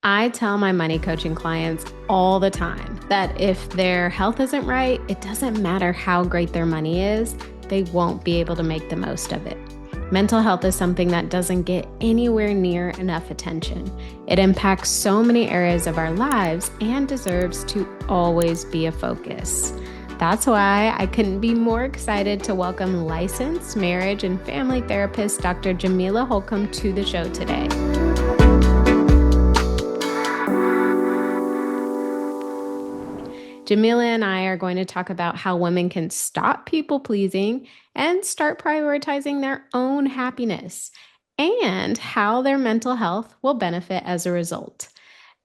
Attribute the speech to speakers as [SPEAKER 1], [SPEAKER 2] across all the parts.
[SPEAKER 1] I tell my money coaching clients all the time that if their health isn't right, it doesn't matter how great their money is, they won't be able to make the most of it. Mental health is something that doesn't get anywhere near enough attention. It impacts so many areas of our lives and deserves to always be a focus. That's why I couldn't be more excited to welcome licensed marriage and family therapist Dr. Jamila Holcomb to the show today. Jamila and I are going to talk about how women can stop people pleasing and start prioritizing their own happiness, and how their mental health will benefit as a result.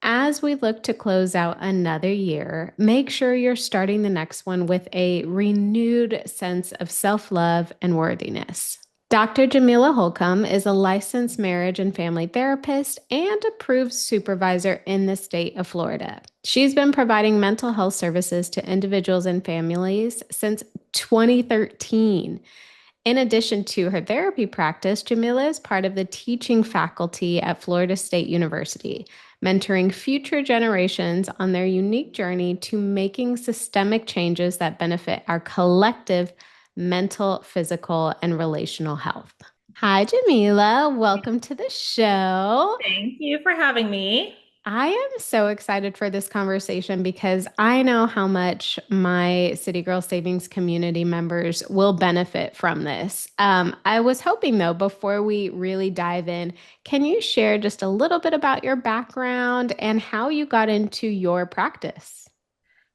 [SPEAKER 1] As we look to close out another year, make sure you're starting the next one with a renewed sense of self love and worthiness. Dr. Jamila Holcomb is a licensed marriage and family therapist and approved supervisor in the state of Florida. She's been providing mental health services to individuals and families since 2013. In addition to her therapy practice, Jamila is part of the teaching faculty at Florida State University, mentoring future generations on their unique journey to making systemic changes that benefit our collective mental, physical, and relational health. Hi, Jamila. Welcome to the show.
[SPEAKER 2] Thank you for having me.
[SPEAKER 1] I am so excited for this conversation because I know how much my City Girl Savings community members will benefit from this. I was hoping, though, before we really dive in, can you share just a little bit about your background and how you got into your practice?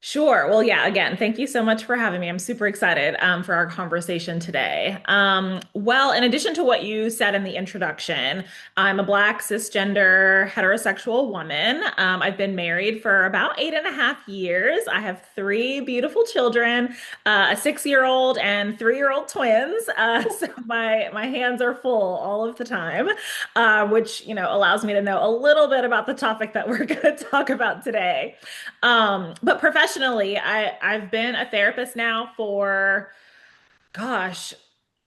[SPEAKER 2] Sure. Well, yeah, again, thank you so much for having me. I'm super excited for our conversation today. Well, in addition to what you said in the introduction, I'm a Black cisgender heterosexual woman. I've been married for about 8.5 years. I have three beautiful children, a 6-year-old and 3-year-old twins. So my hands are full all of the time, which, allows me to know a little bit about the topic that we're going to talk about today. But professionally, I've been a therapist now for, gosh,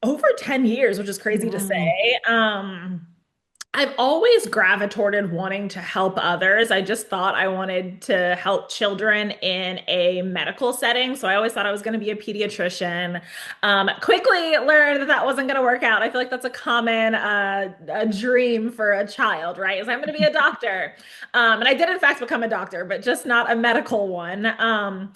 [SPEAKER 2] over 10 years, which is crazy to
[SPEAKER 1] Wow.
[SPEAKER 2] say. I've always gravitated wanting to help others. I just thought I wanted to help children in a medical setting. So I always thought I was going to be a pediatrician. Quickly learned that that wasn't going to work out. I feel like that's a common a dream for a child, right? Is I'm going to be a doctor. And I did, in fact, become a doctor, but just not a medical one.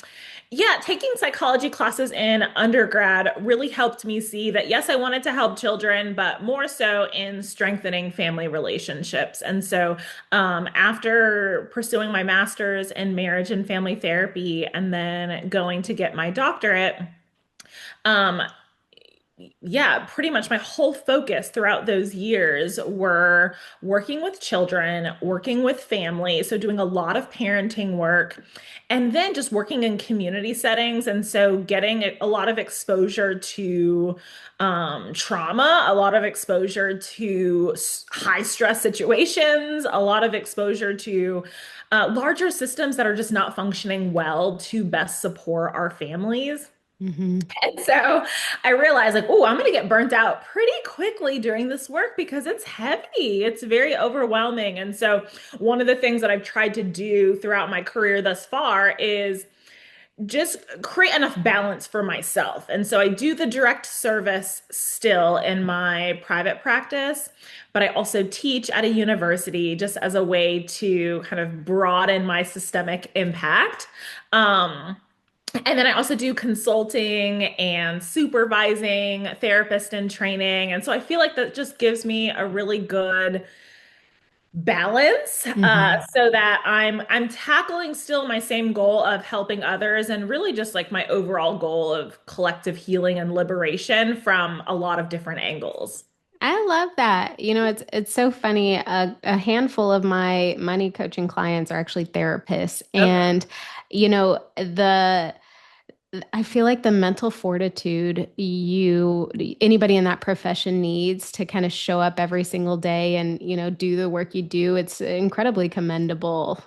[SPEAKER 2] Yeah, taking psychology classes in undergrad really helped me see that, yes, I wanted to help children, but more so in strengthening family relationships. And so, after pursuing my master's in marriage and family therapy and then going to get my doctorate, um, yeah, pretty much my whole focus throughout those years were working with children, working with family, so doing a lot of parenting work, and then just working in community settings. And so getting a lot of exposure to trauma, a lot of exposure to high stress situations, a lot of exposure to larger systems that are just not functioning well to best support our families.
[SPEAKER 1] Hmm.
[SPEAKER 2] And so I realized, like, oh, I'm going to get burnt out pretty quickly doing this work because it's heavy. It's very overwhelming. And so one of the things that I've tried to do throughout my career thus far is just create enough balance for myself. And so I do the direct service still in my private practice, but I also teach at a university just as a way to kind of broaden my systemic impact. Um, and then I also do consulting and supervising, therapist and training. And so I feel like that just gives me a really good balance,
[SPEAKER 1] Hmm.
[SPEAKER 2] so that I'm tackling still my same goal of helping others and really just like my overall goal of collective healing and liberation from a lot of different angles.
[SPEAKER 1] I love that. It's so funny. A handful of my money coaching clients are actually therapists,
[SPEAKER 2] Okay.
[SPEAKER 1] and the I feel like the mental fortitude anybody in that profession needs to kind of show up every single day and do the work you do. It's incredibly commendable.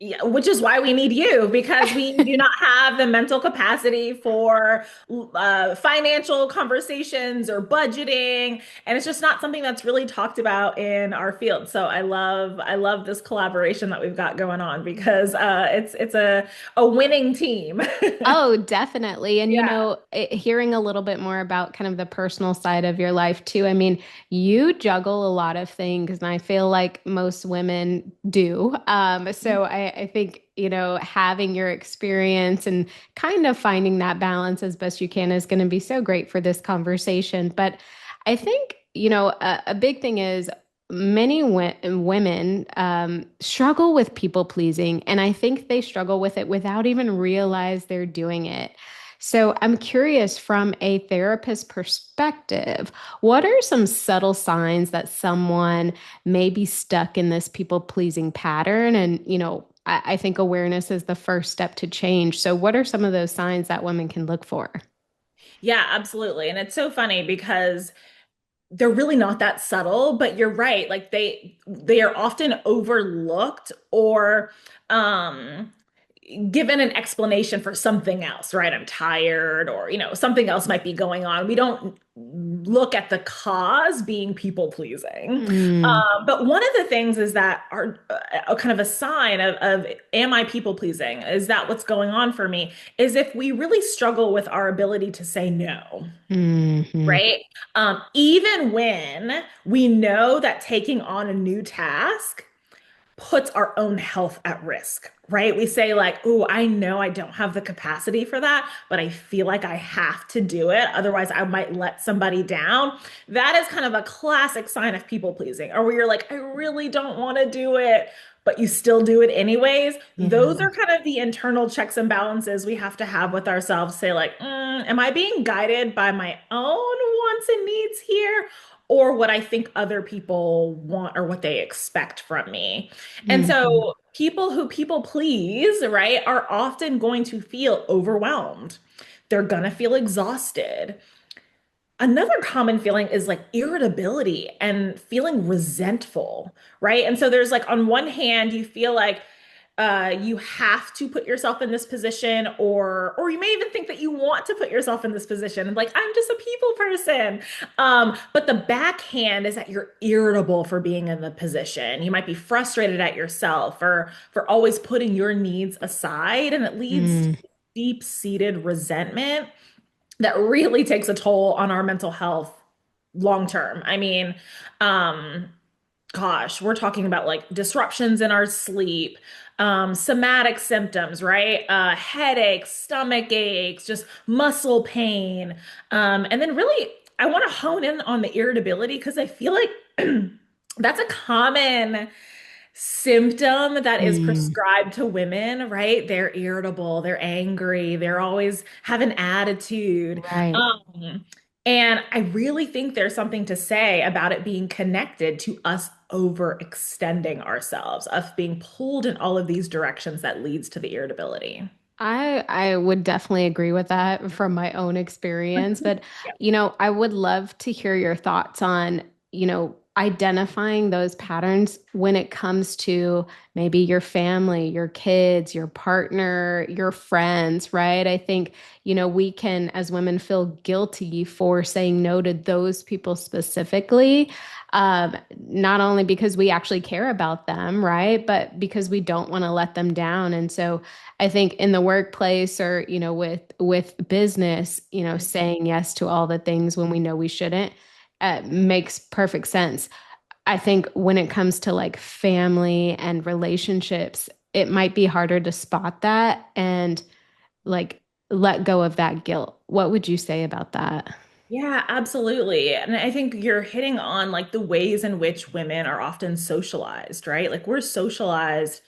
[SPEAKER 2] Yeah, which is why we need you because we do not have the mental capacity for financial conversations or budgeting, and it's just not something that's really talked about in our field. So I love this collaboration that we've got going on because it's a winning team.
[SPEAKER 1] Oh, definitely. And,
[SPEAKER 2] Yeah.
[SPEAKER 1] hearing a little bit more about kind of the personal side of your life too. I mean, you juggle a lot of things, and I feel like most women do. So I think, having your experience and kind of finding that balance as best you can is going to be so great for this conversation. But I think, a big thing is many women struggle with people pleasing, and I think they struggle with it without even realize they're doing it. So I'm curious, from a therapist perspective, what are some subtle signs that someone may be stuck in this people pleasing pattern? And, I think awareness is the first step to change. So what are some of those signs that women can look for?
[SPEAKER 2] Yeah, absolutely. And it's so funny because they're really not that subtle, but you're right. Like they are often overlooked or um given an explanation for something else, right? I'm tired, or something else might be going on. We don't look at the cause being people pleasing.
[SPEAKER 1] Mm,
[SPEAKER 2] But one of the things is that are a kind of a sign of am I people pleasing? Is that what's going on for me? Is if we really struggle with our ability to say no.
[SPEAKER 1] mhm,
[SPEAKER 2] Right? Even when we know that taking on a new task puts our own health at risk, right? We say, like, oh, I know I don't have the capacity for that, but I feel like I have to do it. Otherwise, I might let somebody down. That is kind of a classic sign of people pleasing, or where you're like, I really don't want to do it, but you still do it anyways. Those
[SPEAKER 1] yeah.
[SPEAKER 2] are kind of the internal checks and balances we have to have with ourselves. Say, like, am I being guided by my own wants and needs here? Or what I think other people want or what they expect from me. And
[SPEAKER 1] Mhm,
[SPEAKER 2] so people who people please, right, are often going to feel overwhelmed. They're going to feel exhausted. Another common feeling is like irritability and feeling resentful, right? And so there's like, on one hand, you feel like you have to put yourself in this position, or you may even think that you want to put yourself in this position. Like, I'm just a people person. But the backhand is that you're irritable for being in the position. You might be frustrated at yourself for always putting your needs aside, and it leads to
[SPEAKER 1] mm.
[SPEAKER 2] deep-seated resentment that really takes a toll on our mental health long term. I mean, um, gosh, we're talking about like disruptions in our sleep, somatic symptoms, right? Headaches, stomach aches, just muscle pain. And then really, I want to hone in on the irritability because I feel like that's a common symptom that is
[SPEAKER 1] Mm,
[SPEAKER 2] prescribed to women, right? They're irritable, they're angry, they're always have an attitude.
[SPEAKER 1] right.
[SPEAKER 2] And I really think there's something to say about it being connected to us overextending ourselves, us being pulled in all of these directions that leads to the irritability.
[SPEAKER 1] I would definitely agree with that from my own experience, but
[SPEAKER 2] Yeah.
[SPEAKER 1] I would love to hear your thoughts on, identifying those patterns when it comes to maybe your family, your kids, your partner, your friends, right? I think, we can as women feel guilty for saying no to those people specifically. Not only because we actually care about them, right? But because we don't want to let them down. And so I think in the workplace, or, with business, saying yes to all the things when we know we shouldn't, makes perfect sense. I think when it comes to like family and relationships, it might be harder to spot that and like let go of that guilt. What would you say about that?
[SPEAKER 2] Yeah, absolutely. And I think you're hitting on like the ways in which women are often socialized, right? Like, we're socialized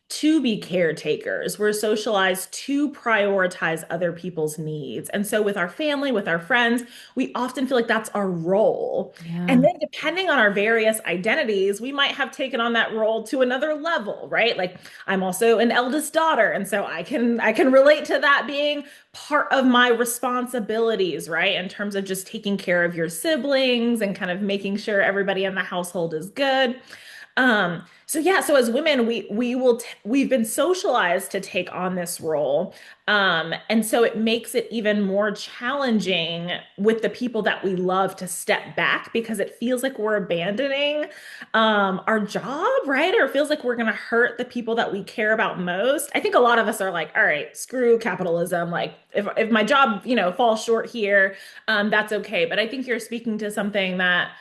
[SPEAKER 2] to be caretakers. We're socialized to prioritize other people's needs. And so with our family, with our friends, we often feel like that's our role. And
[SPEAKER 1] Yeah.
[SPEAKER 2] then depending on our various identities, we might have taken on that role to another level, right? Like, I'm also an eldest daughter, and so I can relate to that being part of my responsibilities, right? In terms of just taking care of your siblings and kind of making sure everybody in the household is good. So yeah, so as women, we've been socialized to take on this role. And so it makes it even more challenging with the people that we love to step back because it feels like we're abandoning our job, right? Or it feels like we're gonna hurt the people that we care about most. I think a lot of us are like, all right, screw capitalism. Like if my job, falls short here, that's okay. But I think you're speaking to something that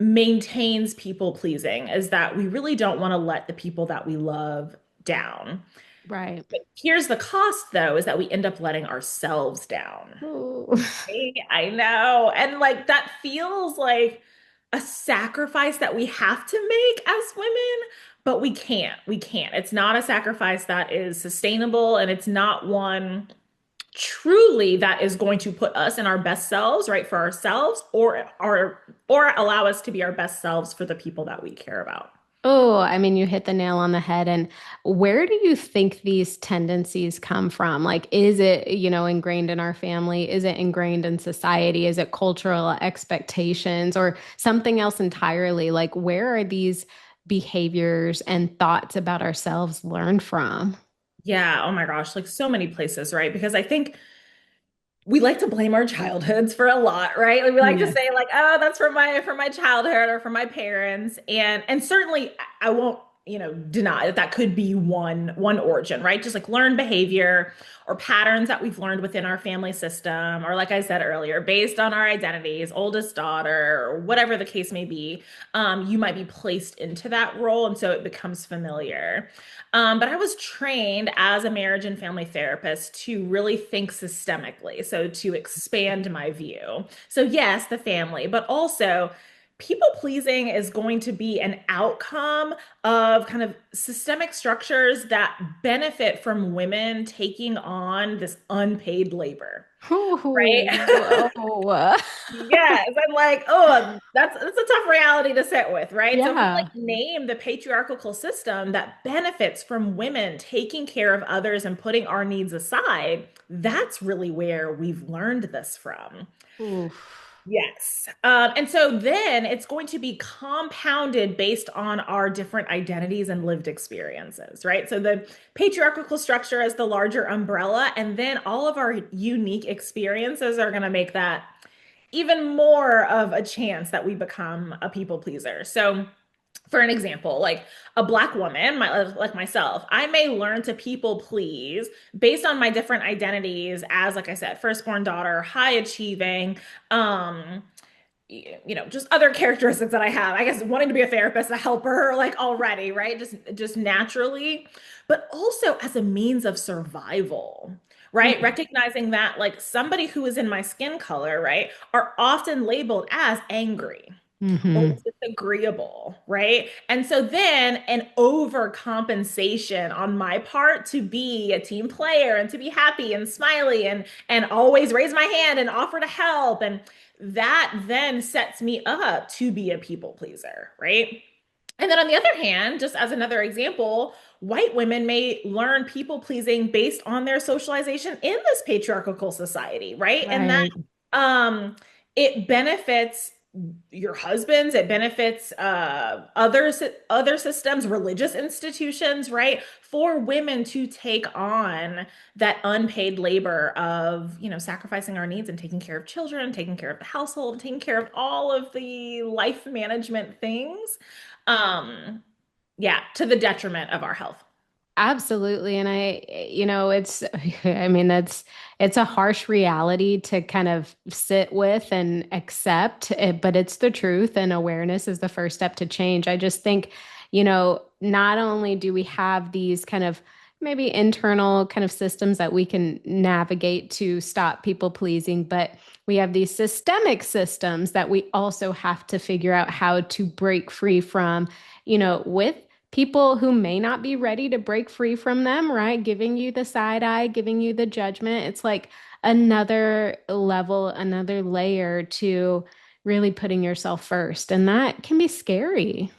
[SPEAKER 2] maintains people pleasing is that we really don't want to let the people that we love down.
[SPEAKER 1] Right.
[SPEAKER 2] But here's the cost, though, is that we end up letting ourselves down.
[SPEAKER 1] Ooh.
[SPEAKER 2] Right? I know. And like that feels like a sacrifice that we have to make as women, but we can't. We can't. It's not a sacrifice that is sustainable, and it's not one truly that is going to put us in our best selves, right, for ourselves or allow us to be our best selves for the people that we care about.
[SPEAKER 1] Oh, I mean, you hit the nail on the head. And where do you think these tendencies come from? Like, is it, ingrained in our family? Is it ingrained in society? Is it cultural expectations or something else entirely? Like, where are these behaviors and thoughts about ourselves learned from?
[SPEAKER 2] Yeah, oh my gosh, like so many places, right? Because I think we like to blame our childhoods for a lot, right? Like we like to
[SPEAKER 1] Yes.
[SPEAKER 2] say like, "Oh, that's from my childhood or from my parents." And certainly I won't, deny that that could be one origin, right? Just like learned behavior or patterns that we've learned within our family system or like I said earlier, based on our identities, oldest daughter, or whatever the case may be, you might be placed into that role and so it becomes familiar. But I was trained as a marriage and family therapist to really think systemically, so to expand my view. So, yes, the family, but also people pleasing is going to be an outcome of kind of systemic structures that benefit from women taking on this unpaid labor,
[SPEAKER 1] Ooh,
[SPEAKER 2] right?
[SPEAKER 1] whoa.
[SPEAKER 2] Yes, I'm like, oh, that's a tough reality to sit with, right? So if we like
[SPEAKER 1] Yeah.
[SPEAKER 2] name the patriarchal system that benefits from women taking care of others and putting our needs aside, that's really where we've learned this from.
[SPEAKER 1] Oof.
[SPEAKER 2] Yes. And so then it's going to be compounded based on our different identities and lived experiences, right? So the patriarchal structure is the larger umbrella, and then all of our unique experiences are going to make that even more of a chance that we become a people pleaser. So, for an example, like a Black woman, like myself, I may learn to people please based on my different identities as, like I said, firstborn daughter, high achieving, um, just other characteristics that I have. I guess wanting to be a therapist, a helper, like already, right? Just naturally, but also as a means of survival, right? Recognizing that like somebody who is in my skin color, right, are often labeled as angry or
[SPEAKER 1] Mm-hmm.
[SPEAKER 2] disagreeable, right? And so then an overcompensation on my part to be a team player and to be happy and smiley and always raise my hand and offer to help and that then sets me up to be a people pleaser, right? And then on the other hand, just as another example, white women may learn people pleasing based on their socialization in this patriarchal society, right? And that
[SPEAKER 1] Right.
[SPEAKER 2] um it benefits your husbands, it benefits other systems, religious institutions, right? For women to take on that unpaid labor of, sacrificing our needs and taking care of children, taking care of the household, taking care of all of the life management things. Um, yeah, to the detriment of our health.
[SPEAKER 1] Absolutely. And it's, I mean, it's a harsh reality to kind of sit with and accept, but it's the truth, and awareness is the first step to change. I just think, not only do we have these kind of maybe internal kind of systems that we can navigate to stop people pleasing, but we have these systemic systems that we also have to figure out how to break free from, with people who may not be ready to break free from them, right? Giving you the side eye, giving you the judgment. It's like another level, another layer to really putting yourself first. And that can be scary.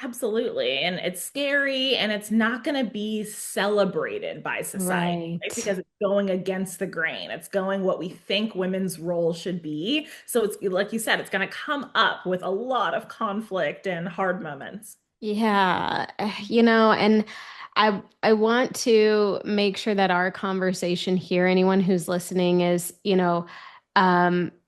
[SPEAKER 2] Absolutely. And it's scary and it's not going to be celebrated by society, right?
[SPEAKER 1] Right.
[SPEAKER 2] Because it's going against the grain. It's going what we think women's role should be. So it's like you said, it's going to come up with a lot of conflict and hard moments.
[SPEAKER 1] Yeah, and I want to make sure that our conversation here, anyone who's listening is,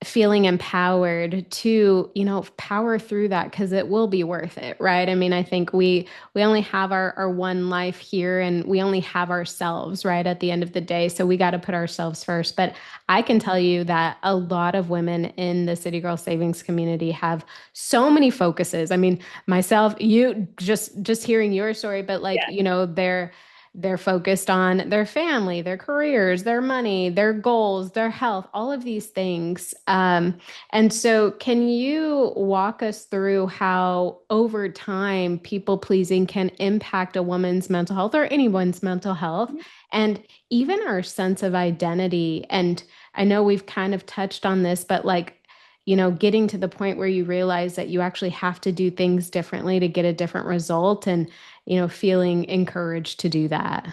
[SPEAKER 1] feeling empowered to, power through that because it will be worth it, right? I mean, I think we only have our one life here and we only have ourselves, right, at the end of the day. So we got to put ourselves first. But I can tell you that a lot of women in the City Girl Savings community have so many focuses. I mean, myself, you just hearing your story, but like, they're focused on their family, their careers, their money, their goals, their health, all of these things. And so, can you walk us through how over time people pleasing can impact a woman's mental health or anyone's mental health and even our sense of identity? And I know we've kind of touched on this, but like, getting to the point where you realize that you actually have to do things differently to get a different result and, feeling encouraged to do that.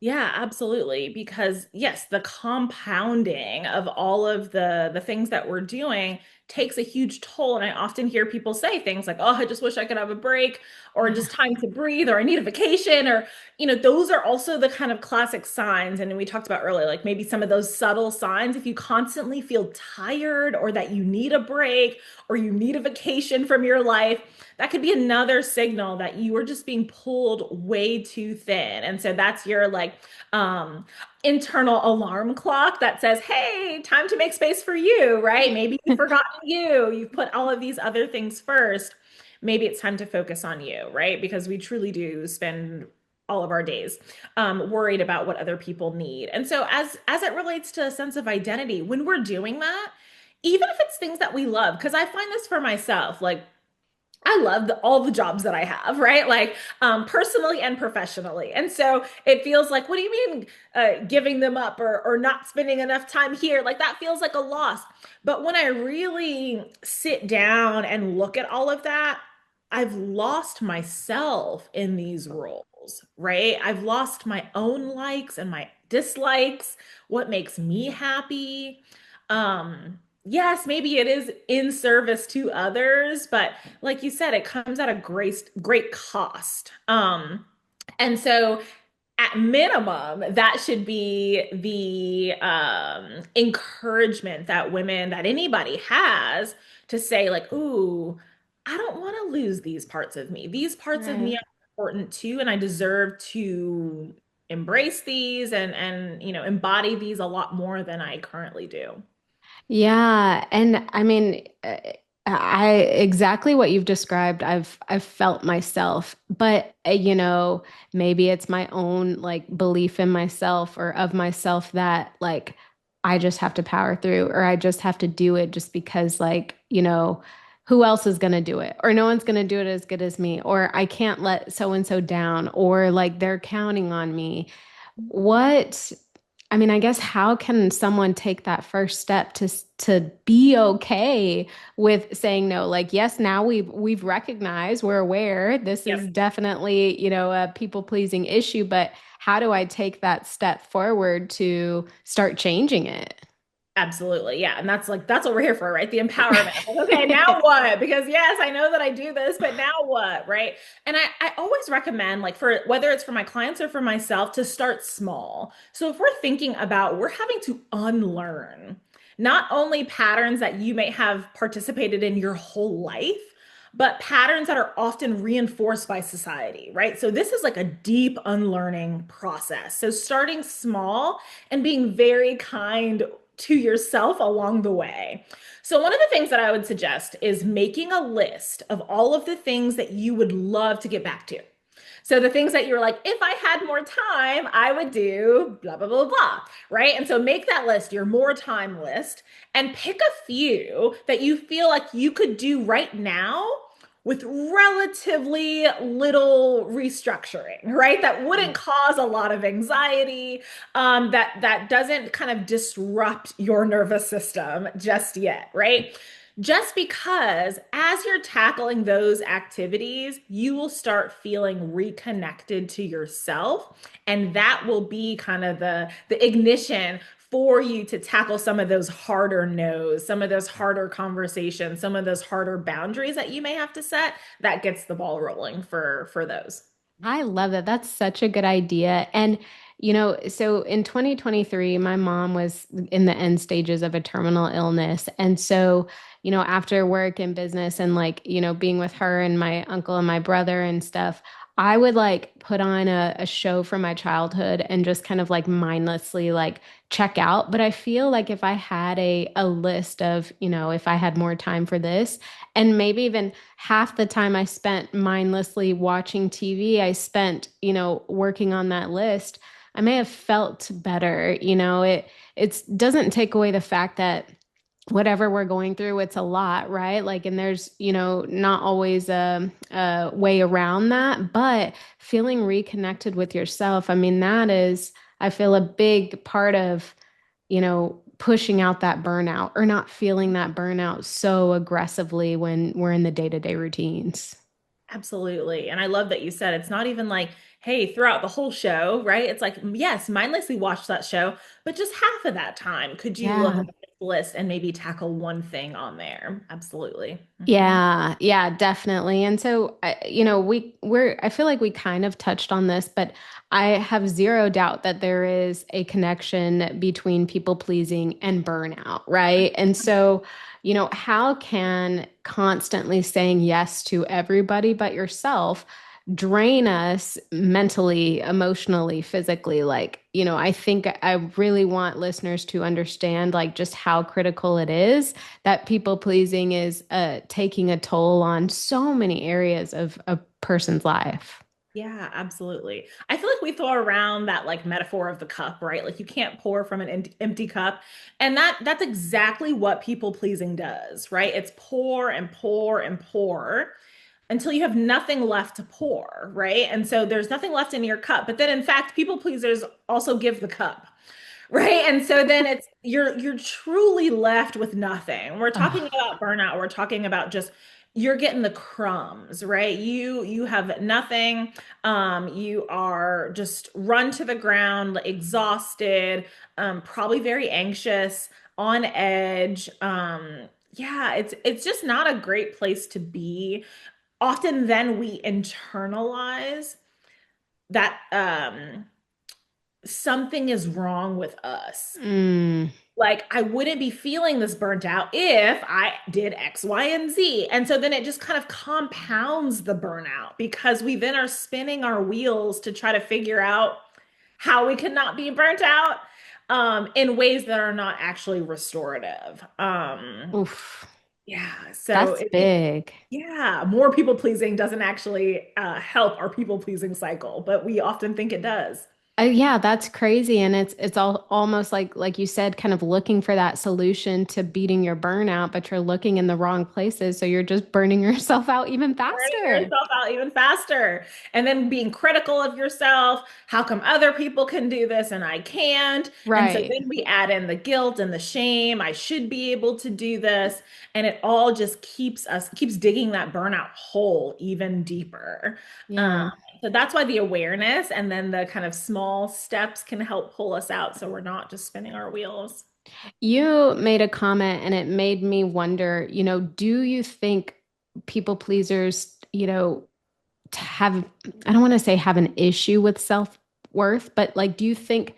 [SPEAKER 2] Yeah, absolutely. Because yes, the compounding of all of the things that we're doing takes a huge toll. And I often hear people say things like, "Oh, I just wish I could have a break," or
[SPEAKER 1] Yeah.
[SPEAKER 2] just time to breathe, or I need a vacation, or those are also the kind of classic signs. And we talked about earlier, like maybe some of those subtle signs. If you constantly feel tired, or that you need a break, or you need a vacation from your life, that could be another signal that you are just being pulled way too thin. And so that's your like um internal alarm clock that says, "Hey, time to make space for you," right? Maybe you've forgotten you. You've put all of these other things first. Maybe it's time to focus on you, right? Because we truly do spend all of our days worried about what other people need. And so as it relates to a sense of identity, when we're doing that, even if it's things that we love, because I find this for myself, like I love all the jobs that I have, right? Like personally and professionally. And so it feels like, what do you mean giving them up, or not spending enough time here? Like that feels like a loss. But when I really sit down and look at all of that, I've lost myself in these roles, right? I've lost my own likes and my dislikes, what makes me happy. Yes, maybe it is in service to others, but like you said, it comes at a great cost. And so at minimum, that should be the encouragement that that anybody has to say, like, ooh, I don't want to lose these parts of me. These parts of me
[SPEAKER 1] Right.
[SPEAKER 2] are important too, and I deserve to embrace these and embody these a lot more than I currently do.
[SPEAKER 1] Yeah, and I mean, I exactly what you've described, I've felt myself, but maybe it's my own like belief in myself or of myself that like I just have to power through or I just have to do it just because like, who else is going to do it? Or no one's going to do it as good as me, or I can't let so and so down, or like they're counting on me. What I mean, I guess how can someone take that first step to be okay with saying no? Like, yes, now we've recognized, we're aware this
[SPEAKER 2] Yep.
[SPEAKER 1] is definitely, a people-pleasing issue, but how do I take that step forward to start changing it?
[SPEAKER 2] Absolutely. Yeah. And that's what we're here for, right? The empowerment. Like, okay, now what? Because yes, I know that I do this, but now what? Right. And I always recommend, like, for whether it's for my clients or for myself, to start small. So if we're thinking about, we're having to unlearn not only patterns that you may have participated in your whole life, but patterns that are often reinforced by society, right? So this is like a deep unlearning process. So starting small and being very kind to yourself along the way. So, one of the things that I would suggest is making a list of all of the things that you would love to get back to. So, the things that you're like, if I had more time, I would do blah, blah, blah, blah, right? And so, make that list, your more time list, and pick a few that you feel like you could do right now with relatively little restructuring, right? That wouldn't cause a lot of anxiety, that doesn't kind of disrupt your nervous system just yet, right? Just because as you're tackling those activities, you will start feeling reconnected to yourself, and that will be kind of the ignition for you to tackle some of those harder no's, some of those harder conversations, some of those harder boundaries that you may have to set, that gets the ball rolling for those.
[SPEAKER 1] I love that. That's such a good idea. And, so in 2023, my mom was in the end stages of a terminal illness. And so, after work and business and like, being with her and my uncle and my brother and stuff, I would like put on a show from my childhood and just kind of like mindlessly like check out. But I feel like if I had a list of, if I had more time for this, and maybe even half the time I spent mindlessly watching TV, I spent, working on that list. I may have felt better. It doesn't take away the fact that whatever we're going through, it's a lot, right? Like, and there's, not always a way around that, but feeling reconnected with yourself, I mean, that is, I feel a big part of, pushing out that burnout or not feeling that burnout so aggressively when we're in the day-to-day routines.
[SPEAKER 2] Absolutely. And I love that you said it's not even like, hey, throughout the whole show, right? It's like, yes, mindlessly watch that show, but just half of that time, could you look
[SPEAKER 1] Yeah.
[SPEAKER 2] at this list and maybe tackle one thing on there? Absolutely.
[SPEAKER 1] Yeah, yeah, definitely. And so, I feel like we kind of touched on this, but I have zero doubt that there is a connection between people pleasing and burnout, right? And so, how can constantly saying yes to everybody but yourself drain us mentally, emotionally, physically? Like, I think I really want listeners to understand like just how critical it is that people pleasing is taking a toll on so many areas of a person's life.
[SPEAKER 2] Yeah, absolutely. I feel like we throw around that like metaphor of the cup, right? Like you can't pour from an empty cup. And that's exactly what people pleasing does, right? It's pour and pour and pour until you have nothing left to pour, right? And so there's nothing left in your cup. But then in fact, people pleasers also give the cup, right? And so then it's you're truly left with nothing. We're talking
[SPEAKER 1] Oh,
[SPEAKER 2] about burnout. We're talking about just you're getting the crumbs, right? You have nothing. You are just run to the ground, exhausted, probably very anxious, on edge. Yeah, it's just not a great place to be. Often then we internalize that something is wrong with us.
[SPEAKER 1] mm,
[SPEAKER 2] Like I wouldn't be feeling this burnt out if I did X, Y, and Z. And so then it just kind of compounds the burnout because we then are spinning our wheels to try to figure out how we can not be burnt out in ways that are not actually restorative.
[SPEAKER 1] oof,
[SPEAKER 2] Yeah, so
[SPEAKER 1] that's big.
[SPEAKER 2] yeah, more people pleasing doesn't actually help our people pleasing cycle, but we often think it does.
[SPEAKER 1] Yeah, that's crazy, and it's all almost like you said, kind of looking for that solution to beating your burnout, but you're looking in the wrong places, so you're just burning yourself out even
[SPEAKER 2] Burning
[SPEAKER 1] faster.
[SPEAKER 2] yourself out even faster and then being critical of yourself. How come other people can do this and I can't? And so
[SPEAKER 1] Right.
[SPEAKER 2] then we add in the guilt and the shame. I should be able to do this. And it all just keeps digging that burnout hole even deeper. Um,
[SPEAKER 1] Yeah.
[SPEAKER 2] so that's why the awareness and then the kind of small steps can help pull us out so we're not just spinning our wheels.
[SPEAKER 1] You made a comment and it made me wonder, do you think people pleasers, have, I don't want to say have an issue with self-worth, but like, do you think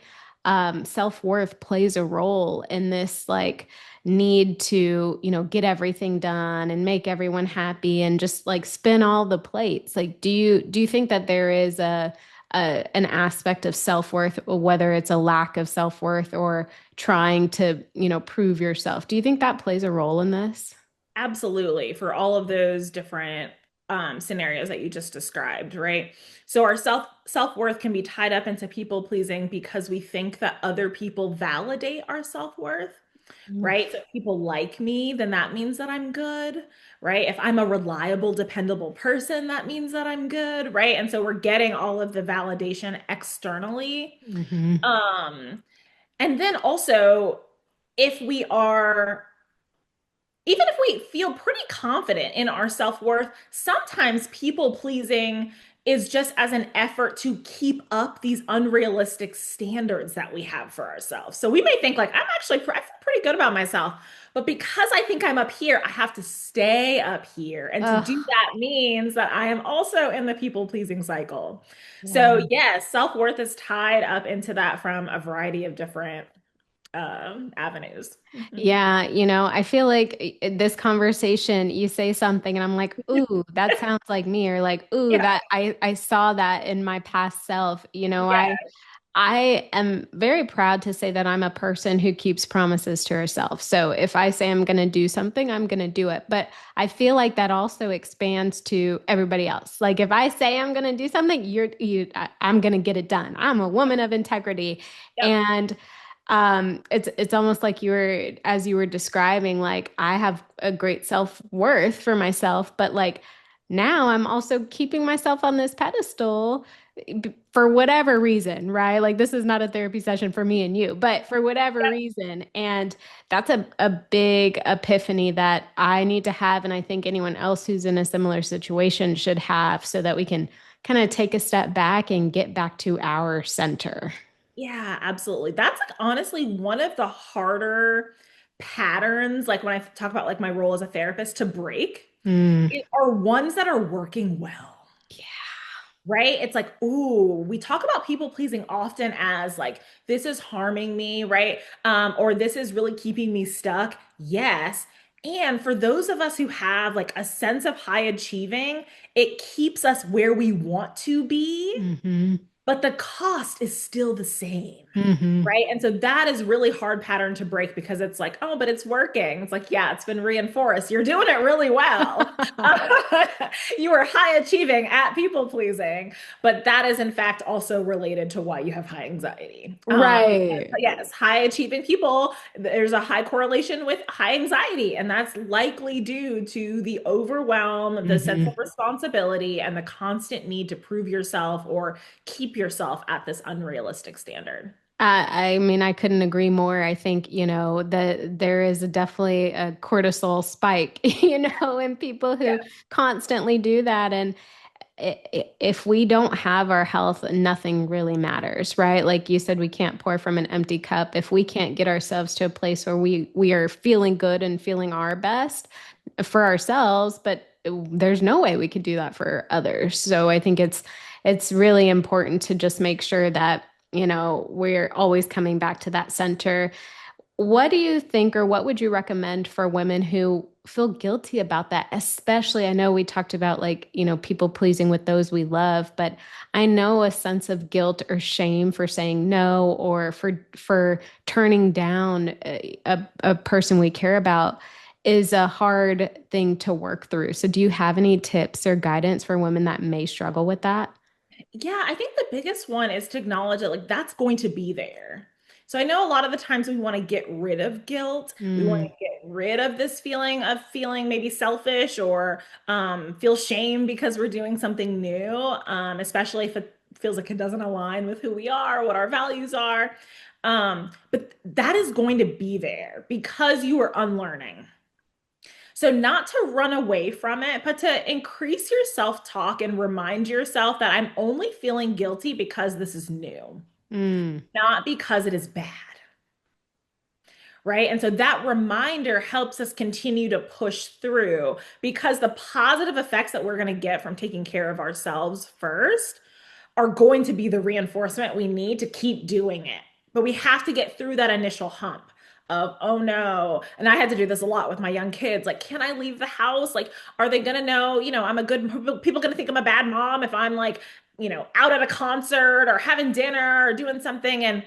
[SPEAKER 1] self-worth plays a role in this like need to, get everything done and make everyone happy and just like spin all the plates? Like, do you think that there is an aspect of self-worth, whether it's a lack of self-worth or trying to, prove yourself? Do you think that plays a role in this?
[SPEAKER 2] Absolutely, for all of those different scenarios that you just described, right? So our self-worth can be tied up into people pleasing because we think that other people validate our self-worth, right? So
[SPEAKER 1] Oof.
[SPEAKER 2] if people like me, then that means that I'm good, right? If I'm a reliable, dependable person, that means that I'm good, right? And so we're getting all of the validation externally.
[SPEAKER 1] Hmm.
[SPEAKER 2] Um, and then also, if we are even if we feel pretty confident in our self-worth, sometimes people pleasing is just as an effort to keep up these unrealistic standards that we have for ourselves. So we may think like, I feel pretty good about myself, but because I think I'm up here, I have to stay up here. And to do
[SPEAKER 1] Ugh,
[SPEAKER 2] that means that I am also in the people pleasing cycle.
[SPEAKER 1] yeah.
[SPEAKER 2] So yes, self-worth is tied up into that from a variety of different avenues. Mhm.
[SPEAKER 1] Yeah, I feel like this conversation, you say something and I'm like, ooh, that sounds like me, or like, ooh,
[SPEAKER 2] Yeah.
[SPEAKER 1] that I saw that in my past self.
[SPEAKER 2] Yeah.
[SPEAKER 1] I am very proud to say that I'm a person who keeps promises to herself. So if I say I'm going to do something, I'm going to do it. But I feel like that also expands to everybody else. Like if I say I'm going to do something, I'm going to get it done. I'm a woman of integrity.
[SPEAKER 2] Yep.
[SPEAKER 1] And it's almost like as you were describing, like I have a great self-worth for myself, but like now I'm also keeping myself on this pedestal for whatever reason, right? Like this is not a therapy session for me and you, but for whatever
[SPEAKER 2] Yep.
[SPEAKER 1] reason. And that's a big epiphany that I need to have. And I think anyone else who's in a similar situation should have so that we can kind of take a step back and get back to our center.
[SPEAKER 2] Yeah, absolutely. That's like honestly one of the harder patterns, like when I talk about like my role as a therapist to break,
[SPEAKER 1] Mm,
[SPEAKER 2] it are ones that are working well.
[SPEAKER 1] yeah.
[SPEAKER 2] Right? It's like, ooh, we talk about people pleasing often as like, this is harming me, right? Or this is really keeping me stuck. Yes. And for those of us who have like a sense of high achieving, it keeps us where we want to be,
[SPEAKER 1] Hmm.
[SPEAKER 2] but the cost is still the same.
[SPEAKER 1] Hmm.
[SPEAKER 2] Right. And so that is really hard pattern to break because it's like, oh, but it's working. It's like, yeah, it's been reinforced. You're doing it really well. You are high achieving at people pleasing, but that is in fact also related to why you have high anxiety.
[SPEAKER 1] Right.
[SPEAKER 2] Yes, high achieving people, there's a high correlation with high anxiety, and that's likely due to the overwhelm, the sense of
[SPEAKER 1] Hmm.
[SPEAKER 2] responsibility, and the constant need to prove yourself or keep yourself at this unrealistic standard.
[SPEAKER 1] I mean, I couldn't agree more. I think, that there is definitely a cortisol spike, in people who constantly do that. And if we don't have our health, nothing really matters, right? Like you said, we can't pour from an empty cup. If we can't get ourselves to a place where we are feeling good and feeling our best for ourselves, but there's no way we could do that for others. So I think it's really important to just make sure that, we're always coming back to that center. What do you think, or what would you recommend for women who feel guilty about that? Especially, I know we talked about like, people pleasing with those we love, but I know a sense of guilt or shame for saying no or for turning down a person we care about is a hard thing to work through. So do you have any tips or guidance for women that may struggle with that?
[SPEAKER 2] Yeah, I think the biggest one is to acknowledge that like that's going to be there. So I know a lot of the times we want to get rid of guilt. We want to
[SPEAKER 1] Mm,
[SPEAKER 2] get rid of this feeling of feeling maybe selfish or feel shame because we're doing something new, especially if it feels like it doesn't align with who we are, what our values are. But that is going to be there because you are unlearning. So, not to run away from it, but to increase your self talk and remind yourself that I'm only feeling guilty because this is new,
[SPEAKER 1] mm,
[SPEAKER 2] not because it is bad. Right. And so that reminder helps us continue to push through because the positive effects that we're going to get from taking care of ourselves first are going to be the reinforcement we need to keep doing it. But we have to get through that initial hump of, oh no. And I had to do this a lot with my young kids. Like, can I leave the house? Like, are they going to know, I'm a good, people going to think I'm a bad mom if I'm like, out at a concert or having dinner or doing something. And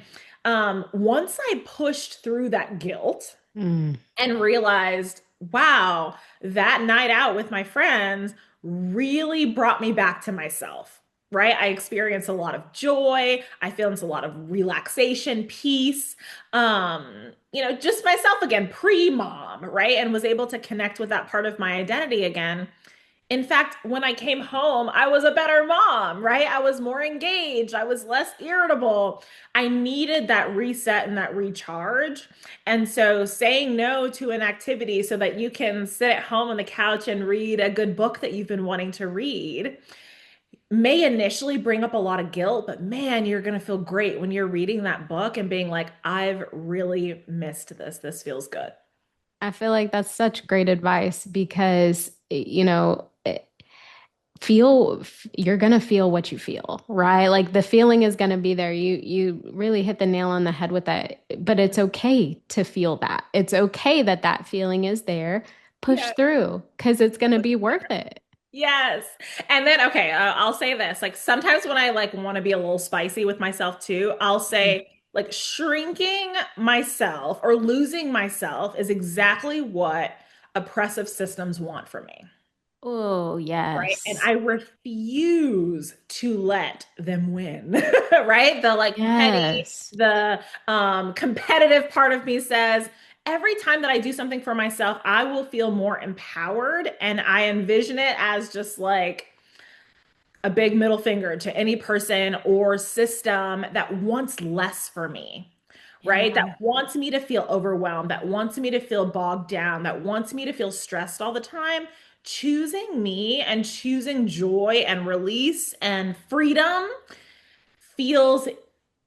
[SPEAKER 2] once I pushed through that guilt,
[SPEAKER 1] mm,
[SPEAKER 2] and realized, wow, that night out with my friends really brought me back to myself, right? I experienced a lot of joy. I felt a lot of relaxation, peace, just myself again, pre-mom, right? And was able to connect with that part of my identity again. In fact, when I came home, I was a better mom, right? I was more engaged. I was less irritable. I needed that reset and that recharge. And so saying no to an activity so that you can sit at home on the couch and read a good book that you've been wanting to read may initially bring up a lot of guilt, but man, you're going to feel great when you're reading that book and being like, I've really missed this. This feels good.
[SPEAKER 1] I feel like that's such great advice because, you're going to feel what you feel, right? Like the feeling is going to be there. You really hit the nail on the head with that. But it's okay to feel that. It's okay that that feeling is there. Push
[SPEAKER 2] Yeah.
[SPEAKER 1] through because it's going to be worth it.
[SPEAKER 2] Yes. And then, okay, I'll say this. Like sometimes when I like want to be a little spicy with myself too, I'll say like shrinking myself or losing myself is exactly what oppressive systems want from me.
[SPEAKER 1] Oh,
[SPEAKER 2] Right. And
[SPEAKER 1] yes.
[SPEAKER 2] I refuse to let them win. Right. The like petty,
[SPEAKER 1] Yes.
[SPEAKER 2] the competitive part of me says, every time that I do something for myself, I will feel more empowered. And I envision it as just like a big middle finger to any person or system that wants less for me, right? That
[SPEAKER 1] Yeah.
[SPEAKER 2] wants me to feel overwhelmed, that wants me to feel bogged down, that wants me to feel stressed all the time. Choosing me and choosing joy and release and freedom feels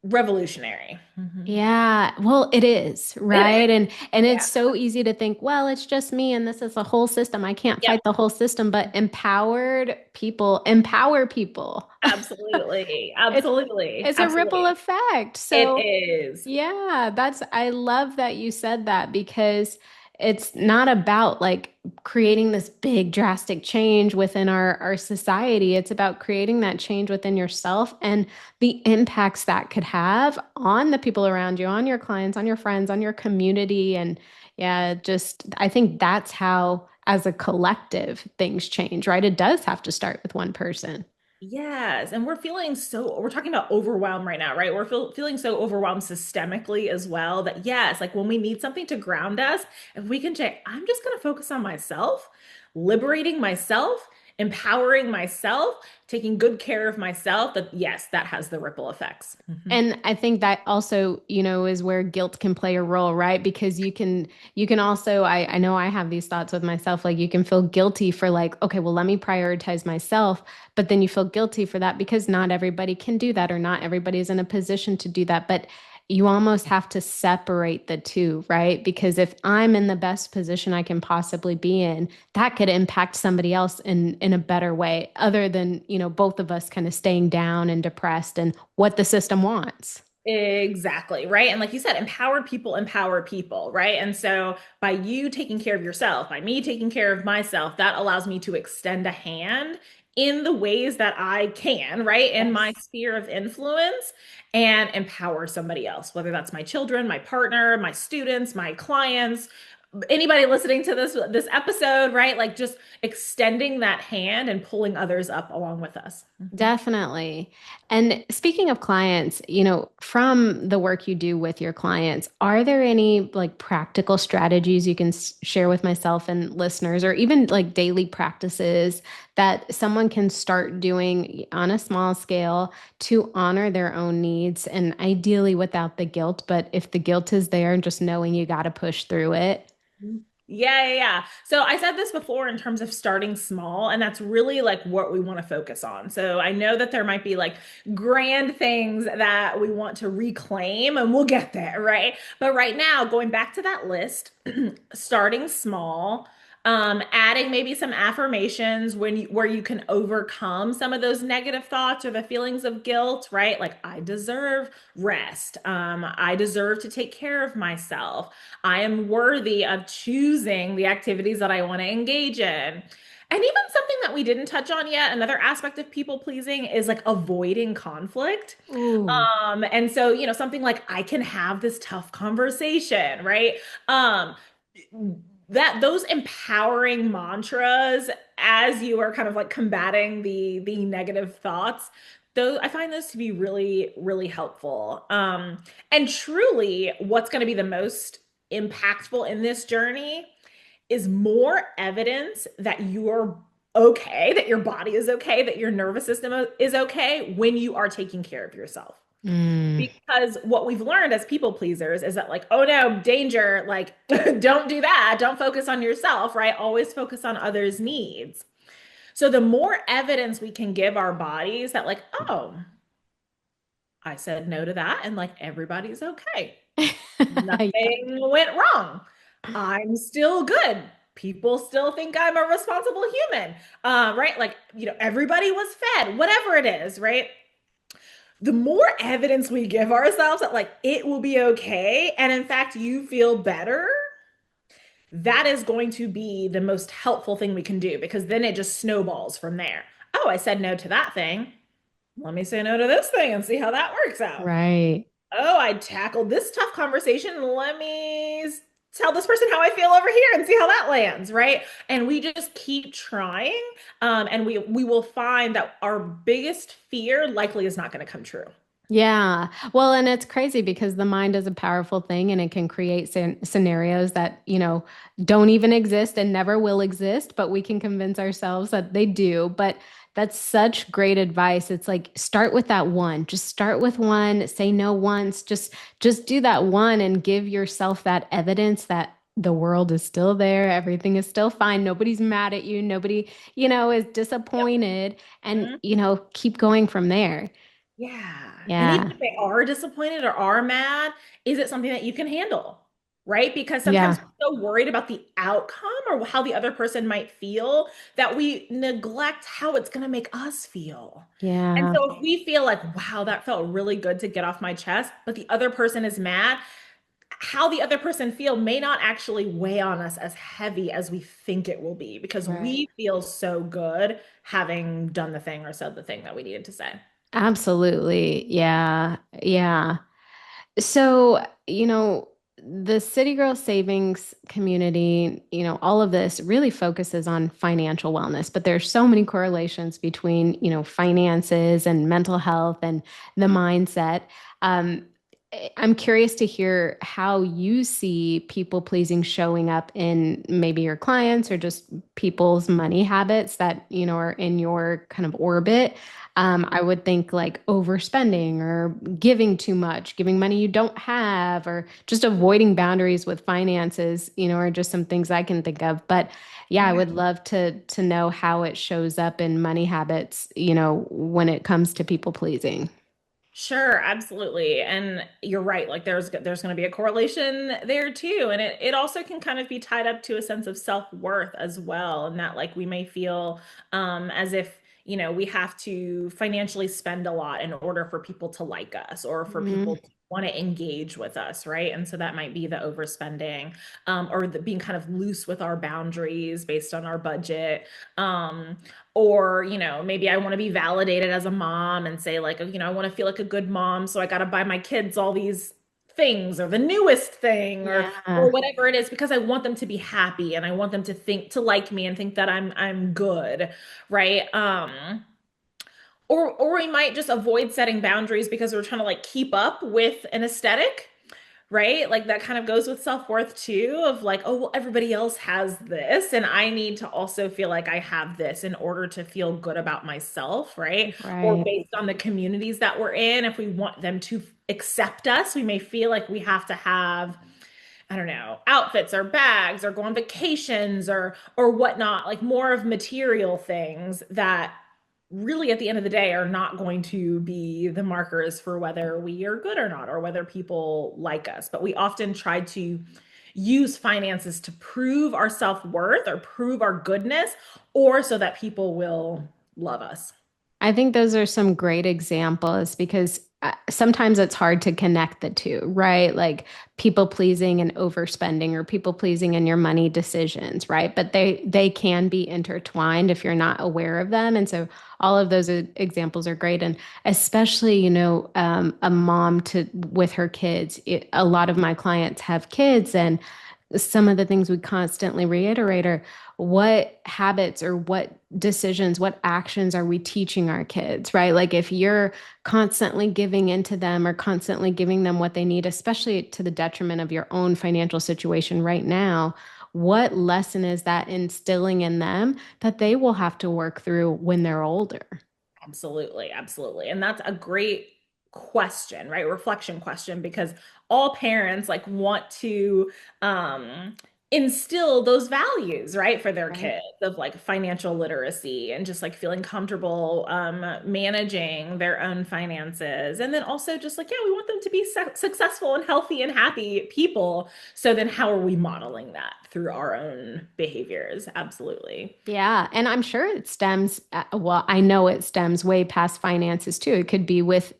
[SPEAKER 2] revolutionary. Mhm.
[SPEAKER 1] Yeah, well, it is,
[SPEAKER 2] It is.
[SPEAKER 1] right? And it's
[SPEAKER 2] Yeah.
[SPEAKER 1] so easy to think, well, it's just me and this is the whole system. I can't
[SPEAKER 2] Yep.
[SPEAKER 1] fight the whole system, but empowered people empower people.
[SPEAKER 2] Absolutely.
[SPEAKER 1] It's
[SPEAKER 2] Absolutely.
[SPEAKER 1] it's a ripple
[SPEAKER 2] Absolutely.
[SPEAKER 1] effect.
[SPEAKER 2] It
[SPEAKER 1] So
[SPEAKER 2] is.
[SPEAKER 1] yeah, I love that you said that because it's not about like creating this big drastic change within our society. It's about creating that change within yourself and the impacts that could have on the people around you, on your clients, on your friends, on your community. And yeah, just I think that's how, as a collective, things change, right? It does have to start with one person.
[SPEAKER 2] Yes, and we're talking about overwhelm right now, right? We're feeling so overwhelmed systemically as well that yes, like when we need something to ground us, if we can say, I'm just going to focus on myself, liberating myself, empowering myself, taking good care of myself, that yes, that has the ripple effects. Mhm.
[SPEAKER 1] And I think that also, is where guilt can play a role, right? Because you can also, I know I have these thoughts with myself, like you can feel guilty for like, okay, well, let me prioritize myself. But then you feel guilty for that because not everybody can do that or not everybody is in a position to do that. But you almost have to separate the two, right? Because if I'm in the best position I can possibly be in, that could impact somebody else in a better way, other than, both of us kind of staying down and depressed and what the system wants.
[SPEAKER 2] Exactly, right? And like you said, empower people, right? And so by you taking care of yourself, by me taking care of myself, that allows me to extend a hand in the ways that I can, right? In my
[SPEAKER 1] Yes.
[SPEAKER 2] sphere of influence and empower somebody else, whether that's my children, my partner, my students, my clients, anybody listening to this episode, right? Like just extending that hand and pulling others up along with us. Mhm.
[SPEAKER 1] Definitely. And speaking of clients, from the work you do with your clients, are there any like practical strategies you can share with myself and listeners, or even like daily practices that someone can start doing on a small scale to honor their own needs and ideally without the guilt? But if the guilt is there, just knowing you got to push through it.
[SPEAKER 2] Yeah, yeah, yeah. So I said this before in terms of starting small, and that's really like what we want to focus on. So I know that there might be like grand things that we want to reclaim, and we'll get there, right? But right now, going back to that list, starting small, adding maybe some affirmations where you can overcome some of those negative thoughts or the feelings of guilt, right? Like I deserve rest. I deserve to take care of myself. I am worthy of choosing the activities that I want to engage in. And even something that we didn't touch on yet, another aspect of people pleasing is like avoiding conflict.
[SPEAKER 1] Ooh.
[SPEAKER 2] And so, something like I can have this tough conversation, right? Um, that those empowering mantras as you are kind of like combating the negative thoughts, those I find those to be really, really helpful. And truly, what's going to be the most impactful in this journey is more evidence that you're okay, that your body is okay, that your nervous system is okay when you are taking care of yourself.
[SPEAKER 1] Mm.
[SPEAKER 2] Because what we've learned as people pleasers is that, like, oh no, danger, like, don't do that. Don't focus on yourself, right? Always focus on others' needs. So the more evidence we can give our bodies that, like, oh, I said no to that, and like everybody's okay.
[SPEAKER 1] Yeah.
[SPEAKER 2] Nothing went wrong. I'm still good. People still think I'm a responsible human. Right? Like, everybody was fed, whatever it is, right? The more evidence we give ourselves that like it will be okay, and in fact, you feel better, that is going to be the most helpful thing we can do because then it just snowballs from there. Oh, I said no to that thing. Let me say no to this thing and see how that works out.
[SPEAKER 1] Right.
[SPEAKER 2] Oh, I tackled this tough conversation. Let me tell this person how I feel over here and see how that lands, right? And we just keep trying, and we will find that our biggest fear likely is not going to come true.
[SPEAKER 1] Yeah. Well, and it's crazy because the mind is a powerful thing and it can create scenarios that, don't even exist and never will exist, but we can convince ourselves that they do. But that's such great advice. It's like start with that one. Just start with one, say no once. Just do that one and give yourself that evidence that the world is still there, everything is still fine, nobody's mad at you, nobody, is
[SPEAKER 2] Yep.
[SPEAKER 1] disappointed and,
[SPEAKER 2] Mhm.
[SPEAKER 1] keep going from there.
[SPEAKER 2] Yeah. And even
[SPEAKER 1] Yeah.
[SPEAKER 2] if they are disappointed or are mad, is it something that you can handle? Right? Because sometimes
[SPEAKER 1] Yeah.
[SPEAKER 2] we're so worried about the outcome or how the other person might feel that we neglect how it's going to make us feel. And
[SPEAKER 1] Yeah.
[SPEAKER 2] so if we feel like, wow, that felt really good to get off my chest, but the other person is mad, how the other person feel may not actually weigh on us as heavy as we think it will be because
[SPEAKER 1] Right.
[SPEAKER 2] we feel so good having done the thing or said the thing that we needed to say.
[SPEAKER 1] Absolutely. Yeah. Yeah. So, the City Girl Savings community, all of this really focuses on financial wellness, but there's so many correlations between, finances and mental health and the mindset. Um, I'm curious to hear how you see people pleasing showing up in maybe your clients or just people's money habits that, are in your kind of orbit. I would think like overspending or giving too much, giving money you don't have, or just avoiding boundaries with finances, are just some things I can think of. But yeah, I
[SPEAKER 2] Yeah.
[SPEAKER 1] would love to know how it shows up in money habits, when it comes to people pleasing.
[SPEAKER 2] Sure, absolutely. And you're right. Like there's going to be a correlation there too. And it also can kind of be tied up to a sense of self-worth as well. And that like we may feel as if, we have to financially spend a lot in order for people to like us or for people
[SPEAKER 1] Mhm.
[SPEAKER 2] to want to engage with us, right? And so that might be the overspending, or being kind of loose with our boundaries based on our budget. Um, or maybe I want to be validated as a mom and say like, I want to feel like a good mom, so I got to buy my kids all these things or the newest thing or
[SPEAKER 1] Yeah.
[SPEAKER 2] whatever it is because I want them to be happy and I want them to like me and think that I'm good, right? Or we might just avoid setting boundaries because we're trying to like keep up with an aesthetic, right? Like that kind of goes with self-worth too, of like, oh, well, everybody else has this, and I need to also feel like I have this in order to feel good about myself, right? Or
[SPEAKER 1] Right.
[SPEAKER 2] based on the communities that we're in, if we want them to accept us, we may feel like we have to have, I don't know, outfits or bags or go on vacations or whatnot, like more of material things that really at the end of the day are not going to be the markers for whether we are good or not or whether people like us. But we often try to use finances to prove our self-worth or prove our goodness or so that people will love us.
[SPEAKER 1] I think those are some great examples because sometimes it's hard to connect the two, right? Like people pleasing and overspending or people pleasing and your money decisions, right? But they can be intertwined if you're not aware of them. And so all of those examples are great. And especially, a mom to with her kids. A lot of my clients have kids and some of the things we constantly reiterate are what habits or what decisions, what actions are we teaching our kids, right? Like if you're constantly giving into them or constantly giving them what they need, especially to the detriment of your own financial situation right now, what lesson is that instilling in them that they will have to work through when they're older?
[SPEAKER 2] Absolutely, absolutely. And that's a great question, right? Reflection question, because all parents like want to instill those values, right, for their
[SPEAKER 1] Right.
[SPEAKER 2] kids of like financial literacy and just like feeling comfortable managing their own finances. And then also just like, yeah, we want them to be successful and healthy and happy people. So then how are we modeling that through our own behaviors? Absolutely.
[SPEAKER 1] Yeah, and I'm sure it stems, well, I know it stems way past finances too. It could be with,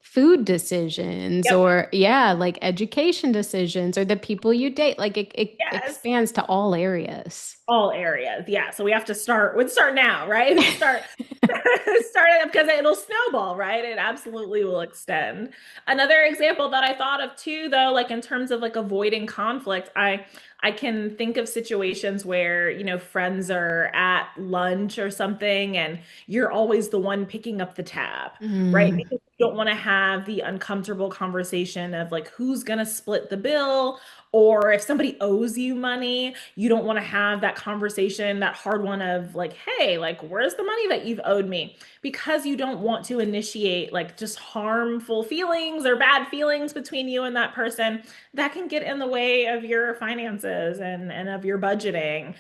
[SPEAKER 1] food decisions
[SPEAKER 2] Yep.
[SPEAKER 1] or, yeah, like education decisions or the people you date. Like it
[SPEAKER 2] Yes.
[SPEAKER 1] expands to all areas.
[SPEAKER 2] All areas. Yeah. So we have to start, we'd start now, right? Start start it because it'll snowball, right? It absolutely will extend. Another example that I thought of too, though, like in terms of like avoiding conflict, I can think of situations where, friends are at lunch or something and you're always the one picking up the tab, right?
[SPEAKER 1] Mm,
[SPEAKER 2] Because you don't want to have the uncomfortable conversation of like who's going to split the bill, or if somebody owes you money, you don't want to have that conversation, that hard one of like, hey, like, where's the money that you've owed me? Because you don't want to initiate like just harmful feelings or bad feelings between you and that person that can get in the way of your finances and of your budgeting,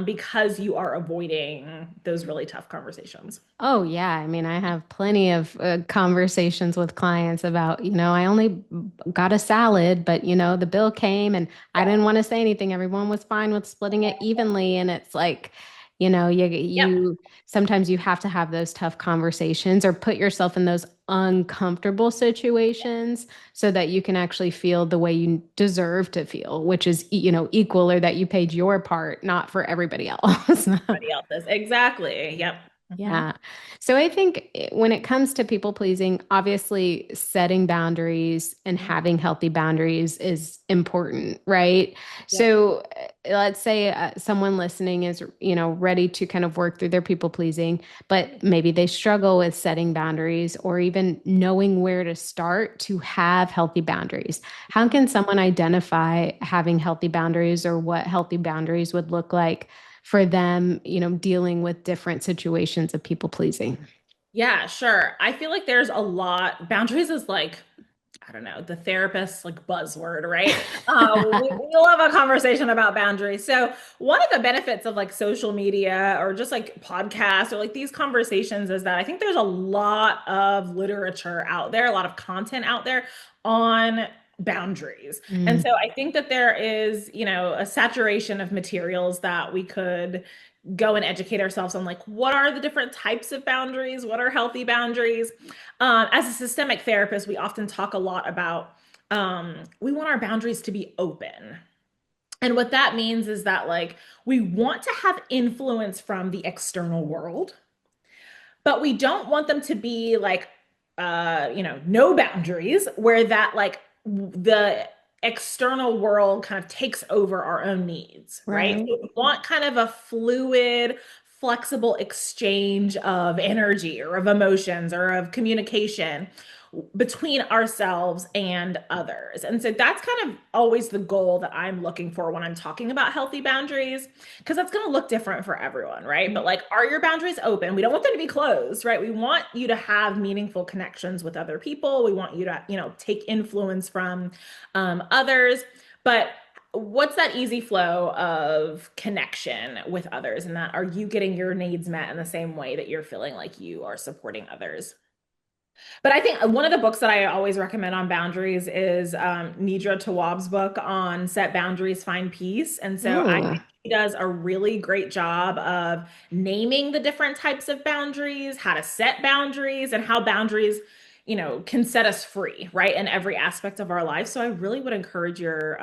[SPEAKER 2] because you are avoiding those really tough conversations.
[SPEAKER 1] Oh, yeah. I mean, I have plenty of conversations with clients about, I only got a salad, but, the bill came and I didn't want to say anything. Everyone was fine with splitting it evenly. And it's like,
[SPEAKER 2] Yep.
[SPEAKER 1] sometimes you have to have those tough conversations or put yourself in those uncomfortable situations so that you can actually feel the way you deserve to feel, which is, equal or that you paid your part, not for everybody else.
[SPEAKER 2] Everybody else's. Exactly. Yep. Mhm.
[SPEAKER 1] Yeah. So I think when it comes to people pleasing, obviously setting boundaries and having healthy boundaries is important, right?
[SPEAKER 2] Yep.
[SPEAKER 1] So let's say someone listening is, ready to kind of work through their people pleasing, but maybe they struggle with setting boundaries or even knowing where to start to have healthy boundaries. How can someone identify having healthy boundaries or what healthy boundaries would look like for them, dealing with different situations of people pleasing?
[SPEAKER 2] Yeah, sure. I feel like there's a lot. Boundaries is like, I don't know, the therapist like buzzword, right? We love a conversation about boundaries. So one of the benefits of like social media or just like podcasts or like these conversations is that I think there's a lot of literature out there, a lot of content out there on boundaries. And
[SPEAKER 1] Mm,
[SPEAKER 2] so I think that there is, a saturation of materials that we could go and educate ourselves on like what are the different types of boundaries, what are healthy boundaries. As a systemic therapist, we often talk a lot about we want our boundaries to be open. And what that means is that like we want to have influence from the external world, but we don't want them to be like no boundaries where that like the external world kind of takes over our own needs, right?
[SPEAKER 1] right.
[SPEAKER 2] So we want kind of a fluid, flexible exchange of energy or of emotions or of communication between ourselves and others. And so that's kind of always the goal that I'm looking for when I'm talking about healthy boundaries, because that's going to look different for everyone, right? But like, are your boundaries open? We don't want them to be closed, right? We want you to have meaningful connections with other people. We want you to, take influence from others. But what's that easy flow of connection with others? And that are you getting your needs met in the same way that you're feeling like you are supporting others? But I think one of the books that I always recommend on boundaries is Nidra Tawwab's book on Set Boundaries, Find Peace. And so I
[SPEAKER 1] Oh,
[SPEAKER 2] think he does a really great job of naming the different types of boundaries, how to set boundaries, and how boundaries, can set us free, right, in every aspect of our life. So I really would encourage your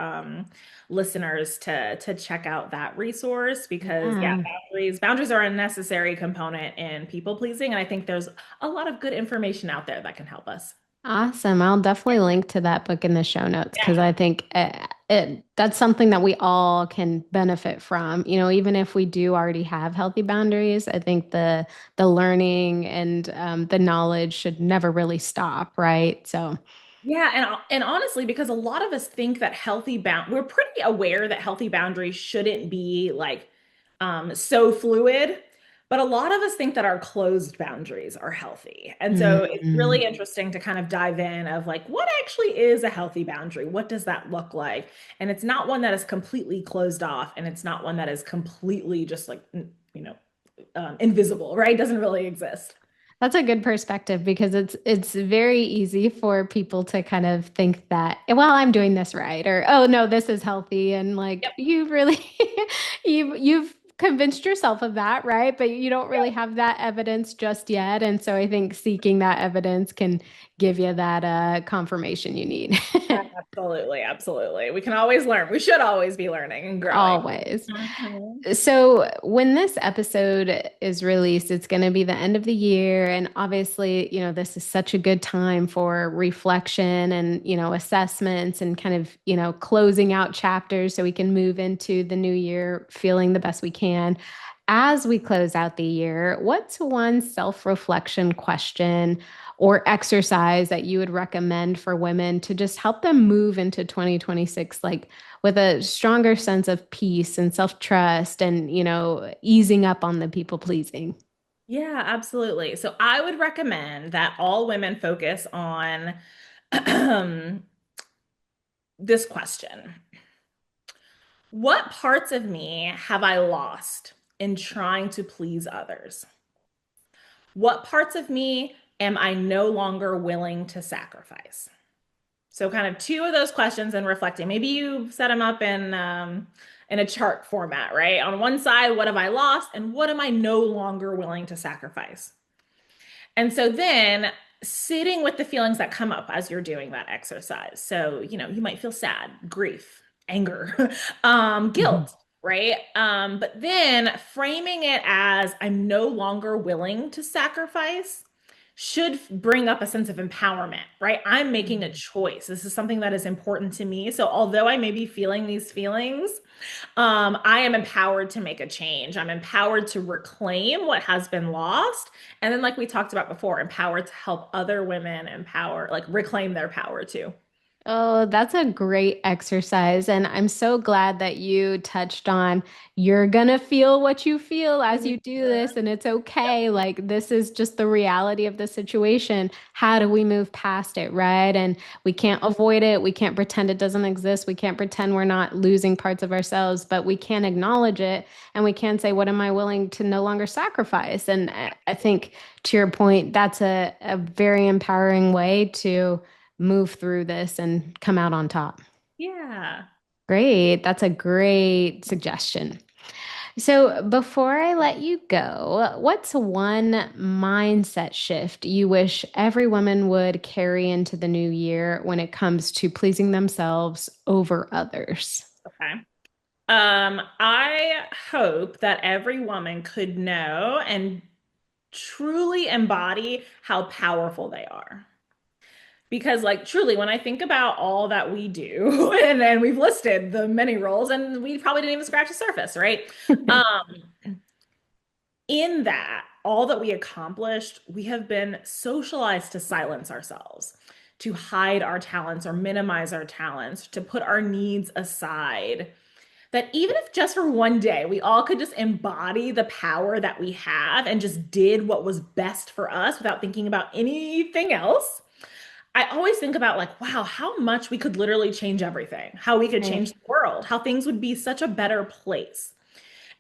[SPEAKER 2] listeners to check out that resource because yeah,
[SPEAKER 1] yeah.
[SPEAKER 2] boundaries are a necessary component in people pleasing, and I think there's a lot of good information out there that can help us.
[SPEAKER 1] Awesome. I'll definitely link to that book in the show notes because
[SPEAKER 2] Yeah.
[SPEAKER 1] I think that's something that we all can benefit from. Even if we do already have healthy boundaries, I think the learning and the knowledge should never really stop, right? So,
[SPEAKER 2] Yeah, and honestly, because a lot of us think that we're pretty aware that healthy boundaries shouldn't be like so fluid. But a lot of us think that our closed boundaries are healthy. And so it's
[SPEAKER 1] Mm.
[SPEAKER 2] really interesting to kind of dive in of like, what actually is a healthy boundary? What does that look like? And it's not one that is completely closed off, and it's not one that is completely just like, you know, invisible, right? Doesn't really exist.
[SPEAKER 1] That's a good perspective because it's very easy for people to kind of think that, well, I'm doing this right, or oh no, this is healthy, and like
[SPEAKER 2] Yep.
[SPEAKER 1] you really you've convinced yourself of that, right? But you don't really have that evidence just yet, and so I think seeking that evidence can give you that confirmation you need.
[SPEAKER 2] Absolutely, absolutely. We can always learn. We should always be learning and growing.
[SPEAKER 1] Always.
[SPEAKER 2] Mhm.
[SPEAKER 1] So, when this episode is released, it's going to be the end of the year. And obviously, this is such a good time for reflection and, assessments and kind of, closing out chapters so we can move into the new year feeling the best we can. As we close out the year, what's one self-reflection question or exercise that you would recommend for women to just help them move into 2026, like with a stronger sense of peace and self-trust and, easing up on the people pleasing?
[SPEAKER 2] Yeah, absolutely. So I would recommend that all women focus on this question. What parts of me have I lost in trying to please others? What parts of me am I no longer willing to sacrifice? So kind of two of those questions and reflecting. Maybe you set them up in a chart format, right? On one side, what have I lost and what am I no longer willing to sacrifice? And so then sitting with the feelings that come up as you're doing that exercise. So, you might feel sad, grief, anger, guilt, right? But then framing it as I'm no longer willing to sacrifice should bring up a sense of empowerment, right? I'm making a choice. This is something that is important to me. So although I may be feeling these feelings, I am empowered to make a change. I'm empowered to reclaim what has been lost. And then, like we talked about before, empowered to help other women empower, like reclaim their power too.
[SPEAKER 1] Oh, that's a great exercise. And I'm so glad that you touched on you're gonna feel what you feel as
[SPEAKER 2] Mhm.
[SPEAKER 1] you do this, and it's okay. Like, this is just the reality of the situation. How do we move past it, right? And we can't avoid it. We can't pretend it doesn't exist. We can't pretend we're not losing parts of ourselves, but we can acknowledge it and we can say, what am I willing to no longer sacrifice? And I think to your point, that's a very empowering way to move through this and come out on top.
[SPEAKER 2] Yeah.
[SPEAKER 1] Great. That's a great suggestion. So, before I let you go, what's one mindset shift you wish every woman would carry into the new year when it comes to pleasing themselves over others?
[SPEAKER 2] Okay. I hope that every woman could know and truly embody how powerful they are. Because, like, truly, when I think about all that we do, and then we've listed the many roles, and we probably didn't even scratch the surface, right? In that, all that we accomplished, we have been socialized to silence ourselves, to hide our talents or minimize our talents, to put our needs aside. That even if just for one day we all could just embody the power that we have and just did what was best for us without thinking about anything else. I always think about like, wow, how much we could literally change everything, how we could
[SPEAKER 1] Right.
[SPEAKER 2] change the world, how things would be such a better place.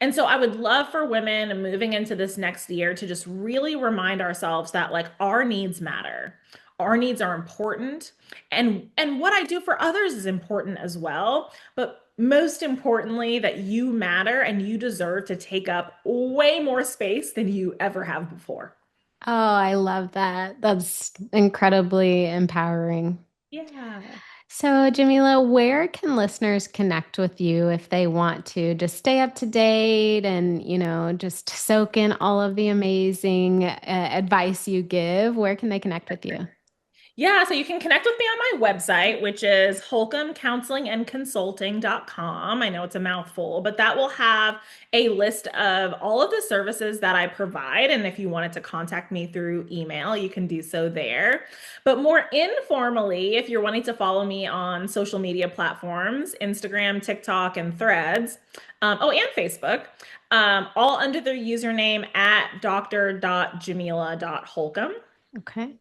[SPEAKER 2] And so I would love for women moving into this next year to just really remind ourselves that like our needs matter. Our needs are important, and what I do for others is important as well, but most importantly that you matter and you deserve to take up way more space than you ever have before.
[SPEAKER 1] Oh, I love that. That's incredibly empowering.
[SPEAKER 2] Yeah.
[SPEAKER 1] So, Jamila, where can listeners connect with you if they want to just stay up to date and, just soak in all of the amazing advice you give? Where can they connect with you?
[SPEAKER 2] Yeah, so you can connect with me on my website, which is holcombcounselingandconsulting.com. I know it's a mouthful, but that will have a list of all of the services that I provide. And if you wanted to contact me through email, you can do so there. But more informally, if you're wanting to follow me on social media platforms, Instagram, TikTok, and Threads, and Facebook, all under the username at dr.jamila.holcomb.
[SPEAKER 1] Okay.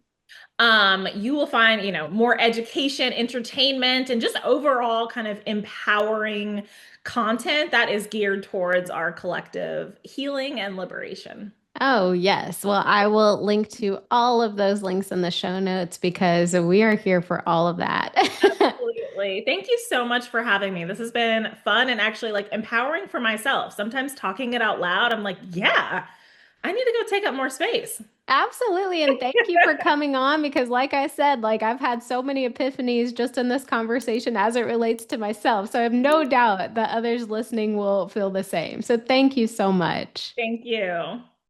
[SPEAKER 2] You will find, more education, entertainment, and just overall kind of empowering content that is geared towards our collective healing and liberation.
[SPEAKER 1] Oh, yes. Well, I will link to all of those links in the show notes because we are here for all of that.
[SPEAKER 2] Absolutely. Thank you so much for having me. This has been fun and actually like empowering for myself. Sometimes talking it out loud, I'm like, yeah, I need to go take up more space.
[SPEAKER 1] Absolutely. And thank you for coming on because, like I said, like I've had so many epiphanies just in this conversation as it relates to myself. So I have no doubt that others listening will feel the same. So thank you so much.
[SPEAKER 2] Thank you.